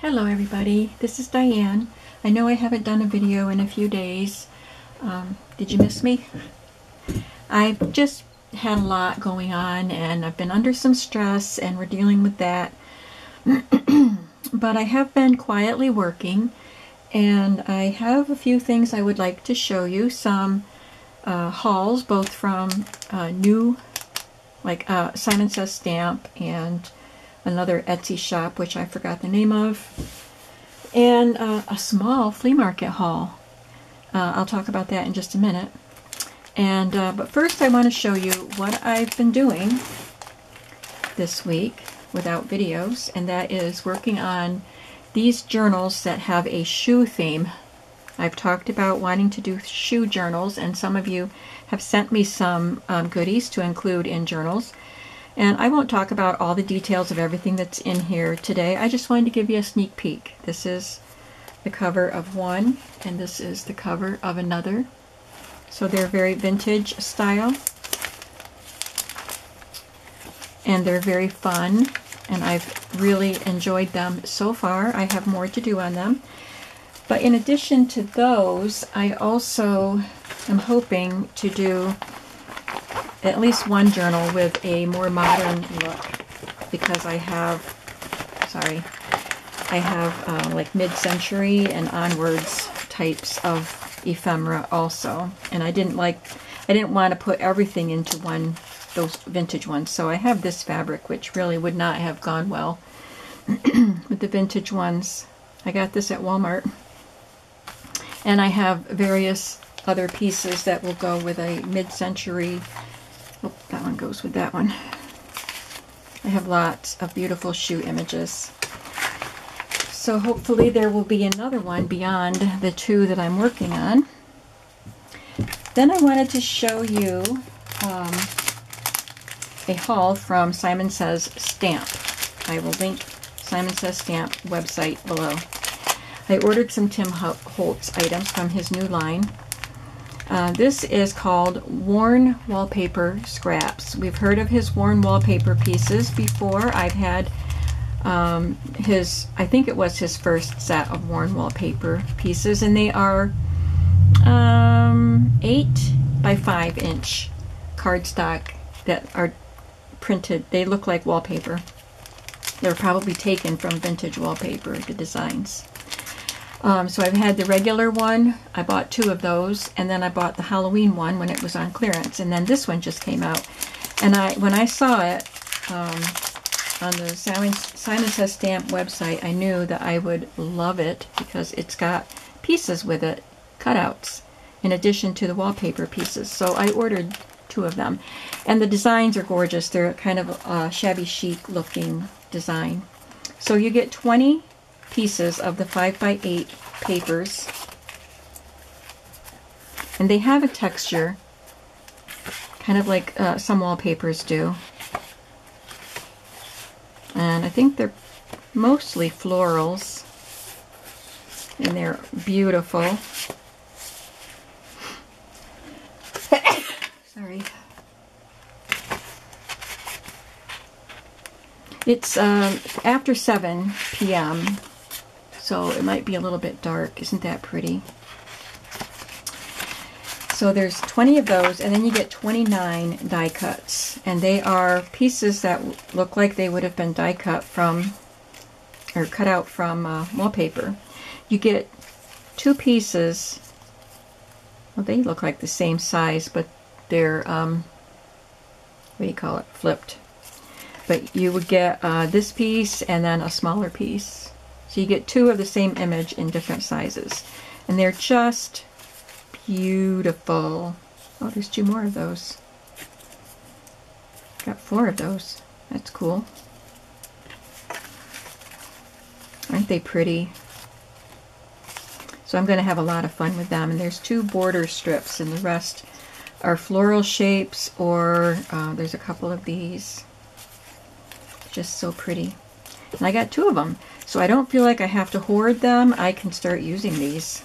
Hello everybody, this is Diane. I know I haven't done a video in a few days. Did you miss me? I've just had a lot going on and I've been under some stress and we're dealing with that. But I have been quietly working and I have a few things I would like to show you. Some hauls, both from new, like Simon Says Stamp and another Etsy shop, which I forgot the name of, and a small flea market haul. I'll talk about that in just a minute. And but first I want to show you what I've been doing this week without videos, and that is working on these journals that have a shoe theme. I've talked about wanting to do shoe journals, and some of you have sent me some goodies to include in journals. And I won't talk about all the details of everything that's in here today. I just wanted to give you a sneak peek. This is the cover of one, and this is the cover of another. So they're very vintage style. And they're very fun, and I've really enjoyed them so far. I have more to do on them. But in addition to those, I also am hoping to do at least one journal with a more modern look, because I have, like mid-century and onwards types of ephemera also, and I didn't want to put everything into those vintage ones. So I have this fabric, which really would not have gone well with the vintage ones. I got this at Walmart, and I have various other pieces that will go with a mid-century. Oh, that one goes with that one. I have lots of beautiful shoe images. So hopefully there will be another one beyond the two that I'm working on. Then I wanted to show you a haul from Simon Says Stamp. I will link Simon Says Stamp website below. I ordered some Tim Holtz items from his new line. This is called Worn Wallpaper Scraps. We've heard of his worn wallpaper pieces before. I've had I think it was his first set of worn wallpaper pieces, and they are 8 by 5 inch cardstock that are printed. They look like wallpaper. They're probably taken from vintage wallpaper, the designs. So I've had the regular one. I bought 2 of those, and then I bought the Halloween one when it was on clearance, and then this one just came out. And when I saw it on the Simon Says Stamp website, I knew that I would love it because it's got pieces with it, cutouts, in addition to the wallpaper pieces. So I ordered 2 of them, and the designs are gorgeous. They're kind of a shabby chic looking design. So you get 20 pieces of the 5 by 8 papers, and they have a texture kind of like some wallpapers do, and I think they're mostly florals, and they're beautiful. Sorry. It's after 7 p.m. so it might be a little bit dark. Isn't that pretty? So there's 20 of those, and then you get 29 die cuts, and they are pieces that look like they would have been die cut from, or cut out from wallpaper. You get 2 pieces. Well, they look like the same size, but they're what do you call it? Flipped. But you would get this piece and then a smaller piece. So you get 2 of the same image in different sizes. And they're just beautiful. Oh, there's 2 more of those. Got 4 of those. That's cool. Aren't they pretty? So I'm going to have a lot of fun with them. And there's 2 border strips, and the rest are floral shapes, or there's a couple of these. Just so pretty. And I got 2 of them, so I don't feel like I have to hoard them. I can start using these.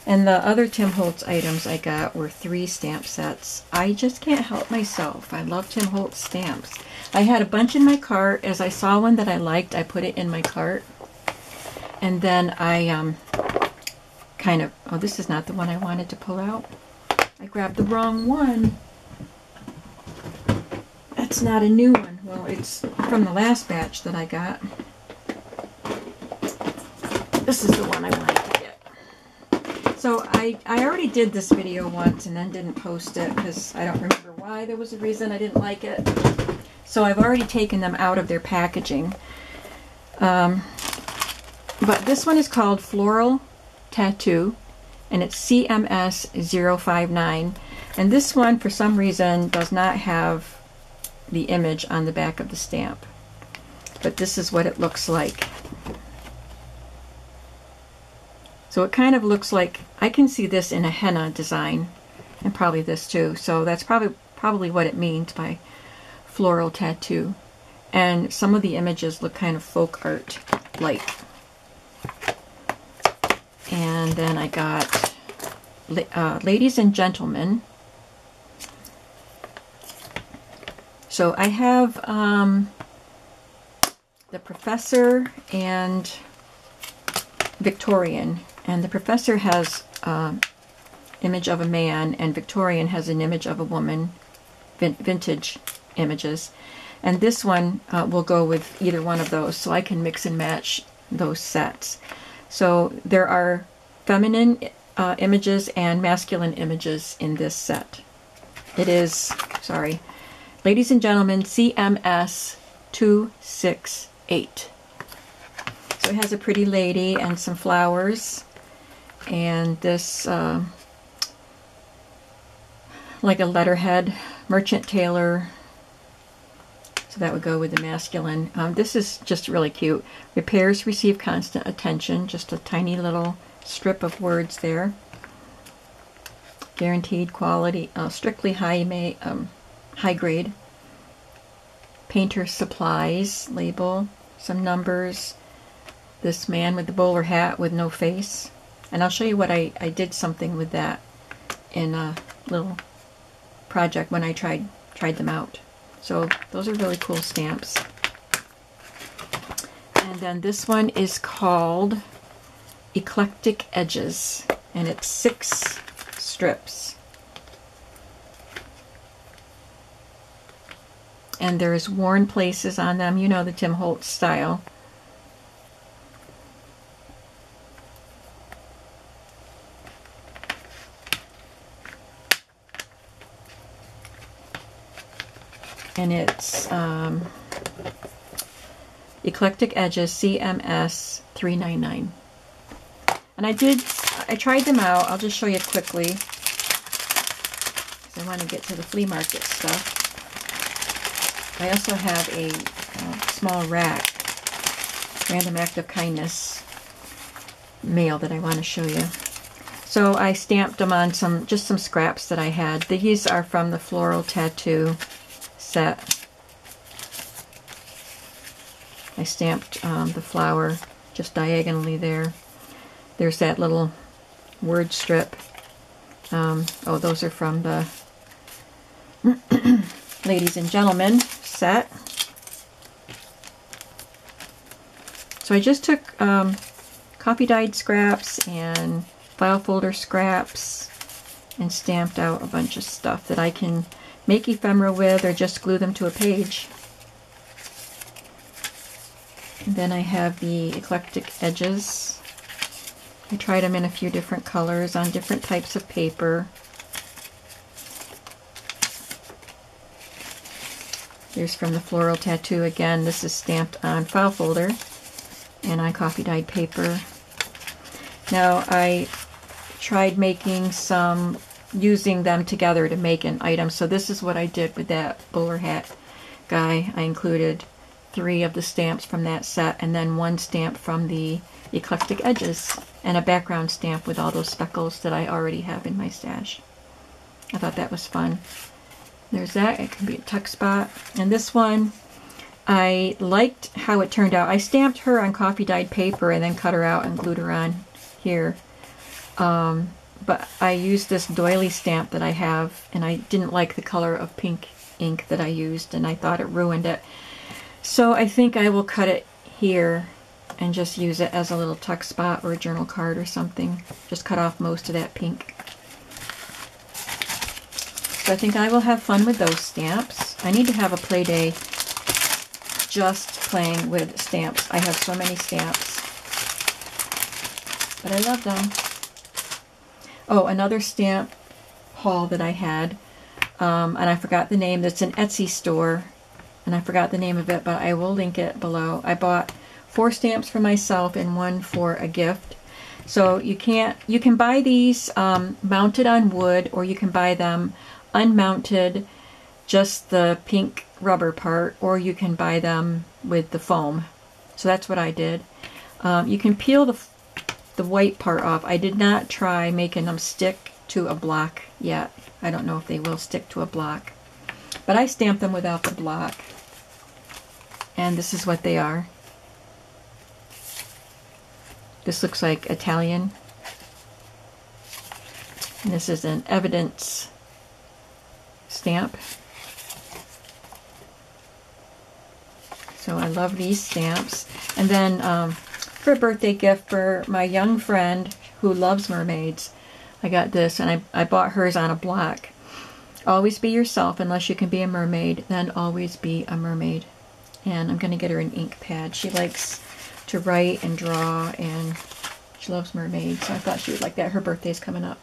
And the other Tim Holtz items I got were 3 stamp sets. I just can't help myself. I love Tim Holtz stamps. I had a bunch in my cart. As I saw one that I liked, I put it in my cart. And then I oh, this is not the one I wanted to pull out. I grabbed the wrong one. That's not a new one. Well, it's from the last batch that I got. This is the one I wanted to get. So I already did this video once and then didn't post it because I don't remember why. There was a reason I didn't like it. So I've already taken them out of their packaging. But this one is called Floral Tattoo, and it's CMS 059. And this one, for some reason, does not have the image on the back of the stamp. But this is what it looks like. So it kind of looks like, I can see this in a henna design, and probably this too. So that's probably what it means by floral tattoo. And some of the images look kind of folk art like. And then I got Ladies and Gentlemen. So I have the Professor and Victorian. And the Professor has image of a man, and Victorian has an image of a woman, vintage images. And this one will go with either one of those, so I can mix and match those sets. So there are feminine images and masculine images in this set. It is, sorry, Ladies and Gentlemen, CMS 268. So it has a pretty lady and some flowers, and this like a letterhead, Merchant Tailor. So that would go with the masculine. This is just really cute. Repairs receive constant attention. Just a tiny little strip of words there. Guaranteed quality, strictly high grade. Painter's Supplies label, some numbers. This man with the bowler hat with no face. And I'll show you what I did something with that in a little project when I tried them out. So those are really cool stamps. And then this one is called Eclectic Edges, and it's 6 strips. And there's worn places on them. You know the Tim Holtz style. And it's Eclectic Edges CMS 399. And I tried them out. I'll just show you quickly, because I want to get to the flea market stuff. I also have a small rack, Random Act of Kindness mail that I want to show you. So I stamped them on just some scraps that I had. These are from the Floral Tattoo set. I stamped the flower just diagonally there. There's that little word strip. Oh, those are from the Ladies and Gentlemen set. So I just took copy dyed scraps and file folder scraps and stamped out a bunch of stuff that I can make ephemera with or just glue them to a page. And then I have the Eclectic Edges. I tried them in a few different colors on different types of paper. Here's from the Floral Tattoo again. This is stamped on file folder and on copy dyed paper. Now I tried making using them together to make an item. So this is what I did with that bowler hat guy. I included 3 of the stamps from that set, and then 1 stamp from the Eclectic Edges, and a background stamp with all those speckles that I already have in my stash. I thought that was fun. There's that. It can be a tuck spot. And this one, I liked how it turned out. I stamped her on coffee dyed paper and then cut her out and glued her on here. but I used this doily stamp that I have, and I didn't like the color of pink ink that I used, and I thought it ruined it. So I think I will cut it here and just use it as a little tuck spot or a journal card or something. Just cut off most of that pink. So I think I will have fun with those stamps. I need to have a play day just playing with stamps. I have so many stamps, but I love them. Oh, another stamp haul that I had, and I forgot the name. That's an Etsy store, and I forgot the name of it, but I will link it below. I bought 4 stamps for myself and 1 for a gift. So you can buy these mounted on wood, or you can buy them unmounted, just the pink rubber part, or you can buy them with the foam. So that's what I did. You can peel the white part off. I did not try making them stick to a block yet. I don't know if they will stick to a block, but I stamped them without the block, and this is what they are. This looks like Italian, and this is an evidence stamp. So I love these stamps. And then for a birthday gift for my young friend who loves mermaids, I got this, and I bought hers on a block. Always be yourself. Unless you can be a mermaid, then always be a mermaid. And I'm going to get her an ink pad. She likes to write and draw, and she loves mermaids, so I thought she would like that. Her birthday's coming up.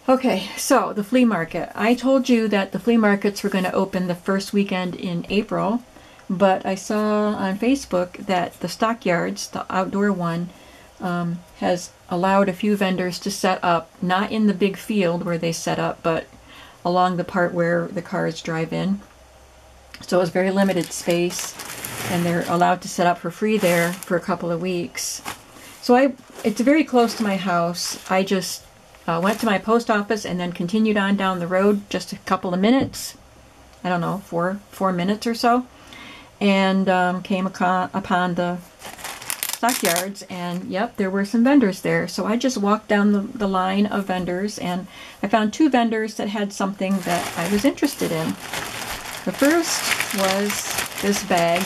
Okay, so the flea market. I told you that the flea markets were going to open the first weekend in April, but I saw on Facebook that the Stockyards, the outdoor one, has allowed a few vendors to set up, not in the big field where they set up, but along the part where the cars drive in. So it was very limited space, and they're allowed to set up for free there for a couple of weeks. So it's very close to my house. I just went to my post office and then continued on down the road just a couple of minutes. I don't know, 4 minutes or so. And came upon the Stockyards, and yep, there were some vendors there. So I just walked down the line of vendors, and I found 2 vendors that had something that I was interested in. The first was this bag.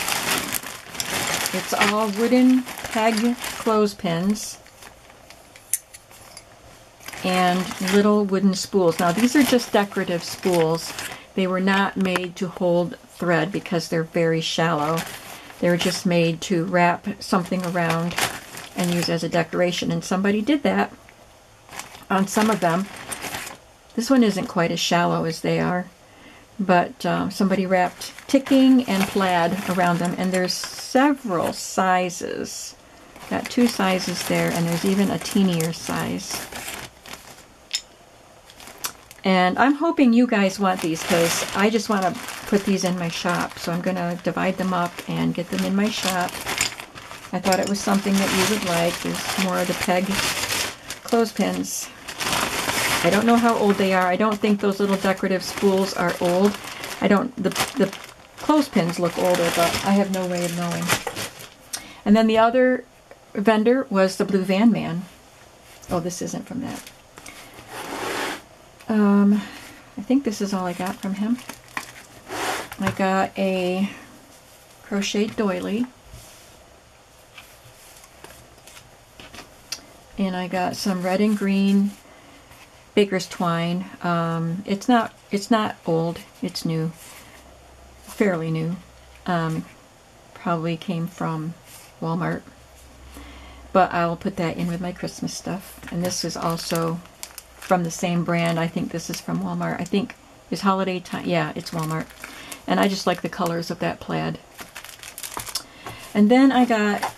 It's all wooden peg clothespins and little wooden spools. Now these are just decorative spools. They were not made to hold thread because they're very shallow. They were just made to wrap something around and use as a decoration, and somebody did that on some of them. This one isn't quite as shallow as they are, but somebody wrapped ticking and plaid around them, and there's several sizes. Got 2 sizes there, and there's even a teenier size. And I'm hoping you guys want these, because I just want to put these in my shop. So I'm going to divide them up and get them in my shop. I thought it was something that you would like. There's more of the peg clothespins. I don't know how old they are. I don't think those little decorative spools are old. The clothespins look older, but I have no way of knowing. And then the other vendor was the Blue Van Man. Oh, this isn't from that. I think this is all I got from him. I got a crocheted doily, and I got some red and green baker's twine. It's not old. It's new, fairly new. Probably came from Walmart, but I'll put that in with my Christmas stuff. And this is also from the same brand. I think this is from Walmart. I think it's holiday time. Yeah, it's Walmart. And I just like the colors of that plaid. And then I got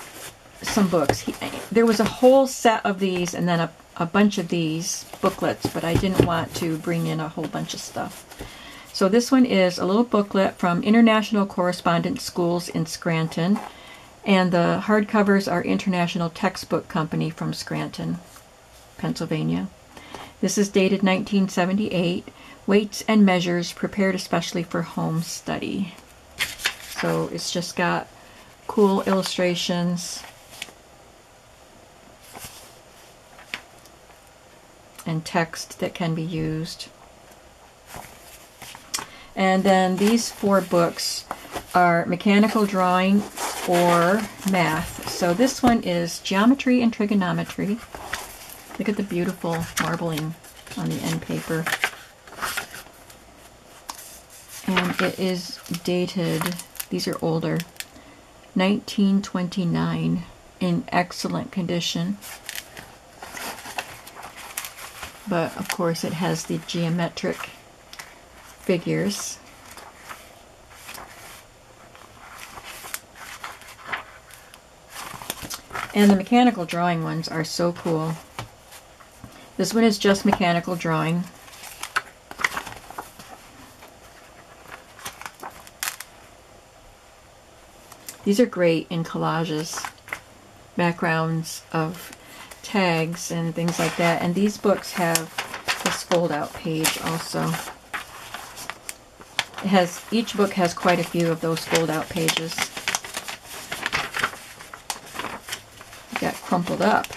some books. There was a whole set of these, and then a bunch of these booklets, but I didn't want to bring in a whole bunch of stuff. So this one is a little booklet from International Correspondence Schools in Scranton, and the hardcovers are International Textbook Company from Scranton, Pennsylvania. This is dated 1978. Weights and measures prepared especially for home study. So it's just got cool illustrations. and text that can be used. And then these 4 books are mechanical drawing or math. So this one is geometry and trigonometry. Look at the beautiful marbling on the end paper. And it is dated, these are older, 1929, in excellent condition. But of course it has the geometric figures. And the mechanical drawing ones are so cool. This one is just mechanical drawing. These are great in collages, backgrounds of tags and things like that. And these books have this fold-out page also. Each book has quite a few of those fold-out pages. Got crumpled up.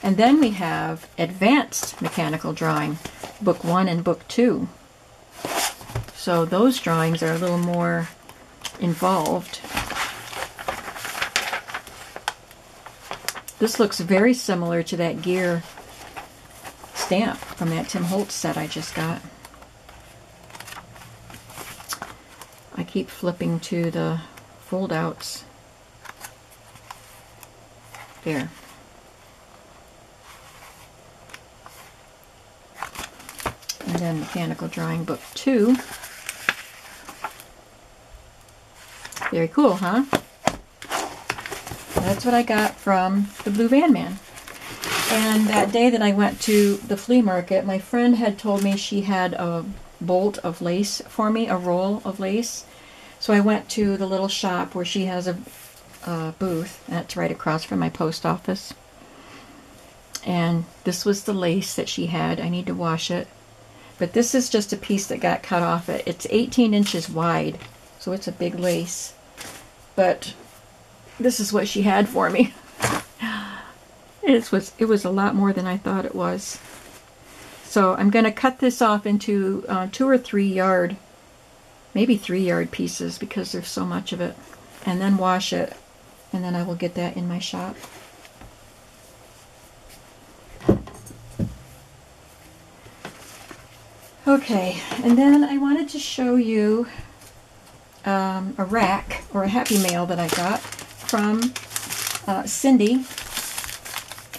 And then we have Advanced Mechanical Drawing, Book 1 and Book 2. So those drawings are a little more involved. This looks very similar to that gear stamp from that Tim Holtz set I just got. I keep flipping to the fold-outs. There. And then Mechanical Drawing Book 2. Very cool, huh? That's what I got from the Blue Van Man. And that day that I went to the flea market, my friend had told me she had a bolt of lace for me, a roll of lace. So I went to the little shop where she has a booth. That's right across from my post office. And this was the lace that she had. I need to wash it. But this is just a piece that got cut off. It's 18 inches wide, so it's a big lace. But this is what she had for me. It was a lot more than I thought it was. So I'm going to cut this off into 2 or 3 yard, maybe 3 yard pieces because there's so much of it. And then wash it. And then I will get that in my shop. Okay, and then I wanted to show you a rack or a Happy Mail that I got from Cindy,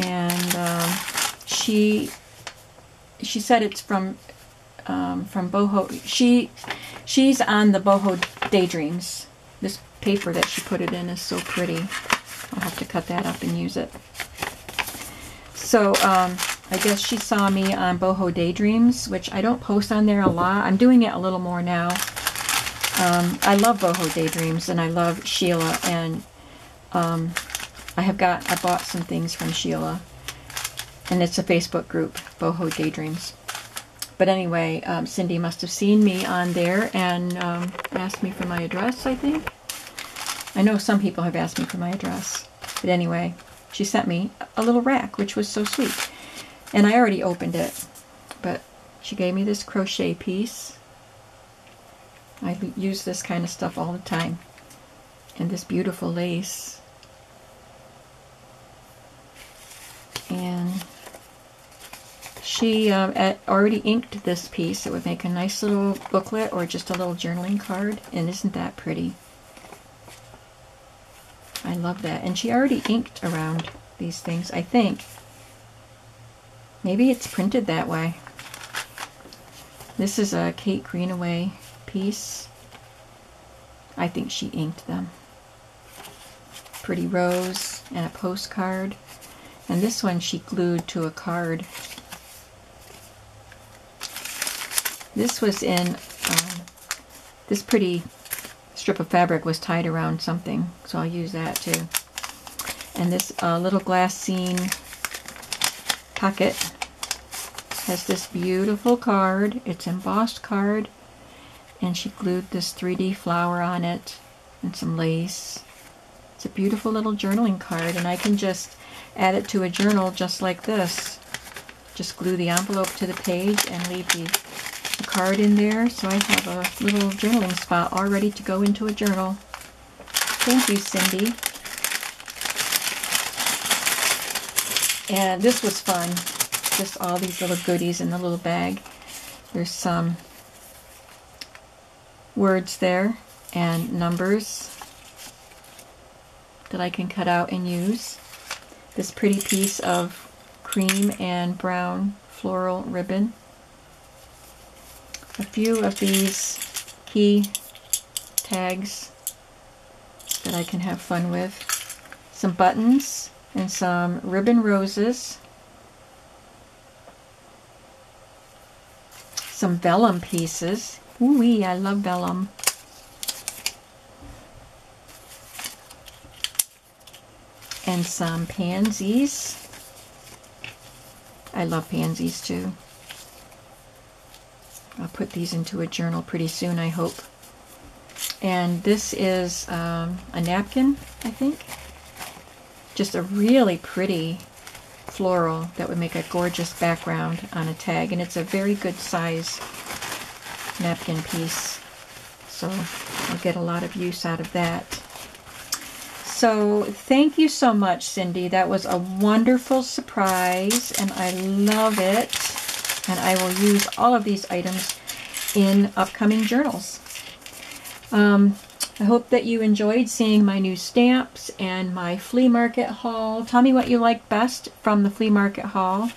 and she said it's from boho. She's on the boho Daydreams. This paper that she put it in is so pretty. I'll have to cut that up and use it. So I guess she saw me on Boho Daydreams, which I don't post on there a lot. I'm doing it a little more now. I love Boho Daydreams, and I love Sheila, and I bought some things from Sheila, and it's a Facebook group, Boho Daydreams. But anyway, Cindy must have seen me on there and asked me for my address, I think. I know some people have asked me for my address, but anyway, she sent me a little rack, which was so sweet. And I already opened it, but she gave me this crochet piece. I use this kind of stuff all the time. And this beautiful lace. And she already inked this piece. It would make a nice little booklet or just a little journaling card. And isn't that pretty? I love that. And she already inked around these things, I think. Maybe it's printed that way. This is a Kate Greenaway piece. I think she inked them. Pretty rose and a postcard. And this one she glued to a card. This was in, this pretty strip of fabric was tied around something, so I'll use that too. And this little glassine pocket has this beautiful card. It's embossed card, and she glued this 3D flower on it and some lace. It's a beautiful little journaling card, and I can just add it to a journal just like this. Just glue the envelope to the page and leave the card in there. So I have a little journaling spot all ready to go into a journal. Thank you, Cindy. And this was fun. Just all these little goodies in the little bag. There's some words there and numbers that I can cut out and use. This pretty piece of cream and brown floral ribbon. A few of these key tags that I can have fun with. Some buttons and some ribbon roses. Some vellum pieces. Ooh-wee, I love vellum. And some pansies. I love pansies too. I'll put these into a journal pretty soon, I hope. And this is a napkin, I think. Just a really pretty floral that would make a gorgeous background on a tag. And it's a very good size napkin piece. So I'll get a lot of use out of that. So thank you so much, Cindy. That was a wonderful surprise, and I love it. And I will use all of these items in upcoming journals. I hope that you enjoyed seeing my new stamps and my flea market haul. Tell me what you like best from the flea market haul.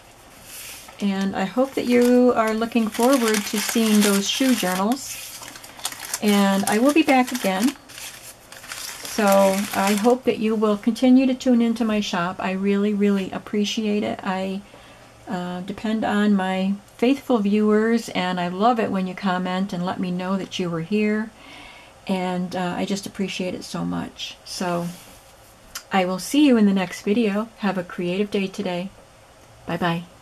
And I hope that you are looking forward to seeing those shoe journals. And I will be back again. So I hope that you will continue to tune into my shop. I really, really appreciate it. I depend on my faithful viewers, and I love it when you comment and let me know that you were here. And I just appreciate it so much. So I will see you in the next video. Have a creative day today. Bye-bye.